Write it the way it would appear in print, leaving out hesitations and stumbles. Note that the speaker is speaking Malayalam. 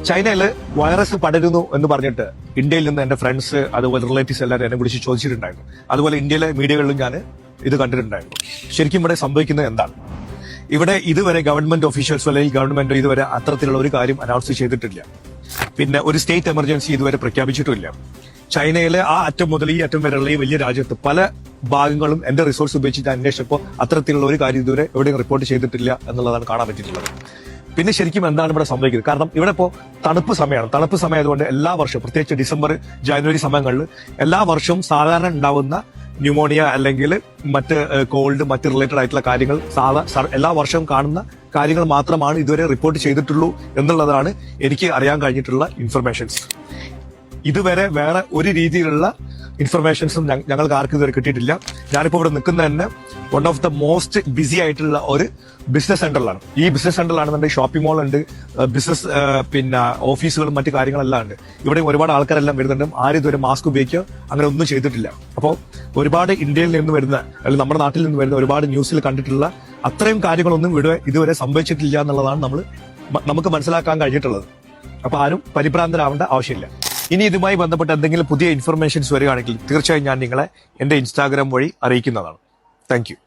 ചൈനയിൽ വൈറസ് പടരുന്നു എന്ന് പറഞ്ഞിട്ട് ഇന്ത്യയിൽ നിന്ന് എന്റെ ഫ്രണ്ട്സ് അതുപോലെ റിലേറ്റീവ്സ് എല്ലാവരും എന്നെ വിളിച്ച് ചോദിച്ചിട്ടുണ്ടായിരുന്നു. അതുപോലെ ഇന്ത്യയിലെ മീഡിയകളിലും ഞാൻ ഇത് കണ്ടിട്ടുണ്ടായിരുന്നു. ശരിക്കും ഇവിടെ സംഭവിക്കുന്നത് എന്താണ്? ഇവിടെ ഇതുവരെ ഗവൺമെന്റ് ഒഫീഷ്യൽസോ അല്ലെങ്കിൽ ഗവൺമെന്റോ ഇതുവരെ അത്തരത്തിലുള്ള ഒരു കാര്യം അനൗൺസ് ചെയ്തിട്ടില്ല. പിന്നെ ഒരു സ്റ്റേറ്റ് എമർജൻസി ഇതുവരെ പ്രഖ്യാപിച്ചിട്ടില്ല. ചൈനയിലെ ആ അറ്റം മുതൽ ഈ അറ്റം വരെയുള്ള ഈ വലിയ രാജ്യത്ത് പല ഭാഗങ്ങളും എന്റെ റിസോഴ്സ് ഉപയോഗിച്ച് ഞാൻ അന്വേഷിച്ചപ്പോൾ അത്തരത്തിലുള്ള ഒരു കാര്യം ഇതുവരെ എവിടെയും റിപ്പോർട്ട് ചെയ്തിട്ടില്ല എന്നുള്ളതാണ് കാണാൻ പറ്റിയിട്ടുള്ളത്. പിന്നെ ശരിക്കും എന്താണ് ഇവിടെ സംഭവിക്കുന്നത്? കാരണം ഇവിടെ ഇപ്പോൾ തണുപ്പ് സമയമാണ്. തണുപ്പ് സമയമായതുകൊണ്ട് എല്ലാ വർഷവും, പ്രത്യേകിച്ച് ഡിസംബർ ജനുവരി സമയങ്ങളിൽ എല്ലാ വർഷവും സാധാരണ ഉണ്ടാവുന്ന ന്യൂമോണിയ അല്ലെങ്കിൽ മറ്റ് കോൾഡ് മറ്റ് റിലേറ്റഡ് ആയിട്ടുള്ള കാര്യങ്ങൾ എല്ലാ വർഷവും കാണുന്ന കാര്യങ്ങൾ മാത്രമാണ് ഇതുവരെ റിപ്പോർട്ട് ചെയ്തിട്ടുള്ളൂ എന്നുള്ളതാണ് എനിക്ക് അറിയാൻ കഴിഞ്ഞിട്ടുള്ള ഇൻഫർമേഷൻസ്. ഇതുവരെ വേറെ ഒരു രീതിയിലുള്ള ഇൻഫർമേഷൻസും ഞങ്ങൾക്ക് ആർക്കും ഇതുവരെ കിട്ടിയിട്ടില്ല. ഞാനിപ്പോൾ ഇവിടെ നിൽക്കുന്ന തന്നെ one of the most busy ആയിട്ടുള്ള ഒരു ബിസിനസ് സെന്ററിലാണ്. ഈ ബിസിനസ് സെന്ററിലാണെന്നുണ്ടെങ്കിൽ ഷോപ്പിംഗ് മോൾ ഉണ്ട്, ബിസിനസ് പിന്നെ ഓഫീസുകളും മറ്റു കാര്യങ്ങളെല്ലാം ഉണ്ട്. ഇവിടെ ഒരുപാട് ആൾക്കാരെല്ലാം വരുന്നുണ്ട്. ആരും ഇതുവരെ മാസ്ക് ഉപയോഗിക്കുക അങ്ങനെ ഒന്നും ചെയ്തിട്ടില്ല. അപ്പോൾ ഒരുപാട് ഇന്ത്യയിൽ നിന്ന് വരുന്ന അല്ലെങ്കിൽ നമ്മുടെ നാട്ടിൽ നിന്ന് വരുന്ന ഒരുപാട് ന്യൂസിൽ കണ്ടിട്ടുള്ള അത്രയും കാര്യങ്ങളൊന്നും ഇതുവരെ സംഭവിച്ചിട്ടില്ല എന്നുള്ളതാണ് നമുക്ക് മനസ്സിലാക്കാൻ കഴിഞ്ഞിട്ടുള്ളത്. അപ്പൊ ആരും പരിഭ്രാന്തരാവേണ്ട ആവശ്യമില്ല. ഇനി ഇതുമായി ബന്ധപ്പെട്ട എന്തെങ്കിലും പുതിയ ഇൻഫർമേഷൻസ് വരികയാണെങ്കിൽ തീർച്ചയായും ഞാൻ നിങ്ങളെ എന്റെ ഇൻസ്റ്റാഗ്രാം വഴി അറിയിക്കുന്നതാണ്. Thank you.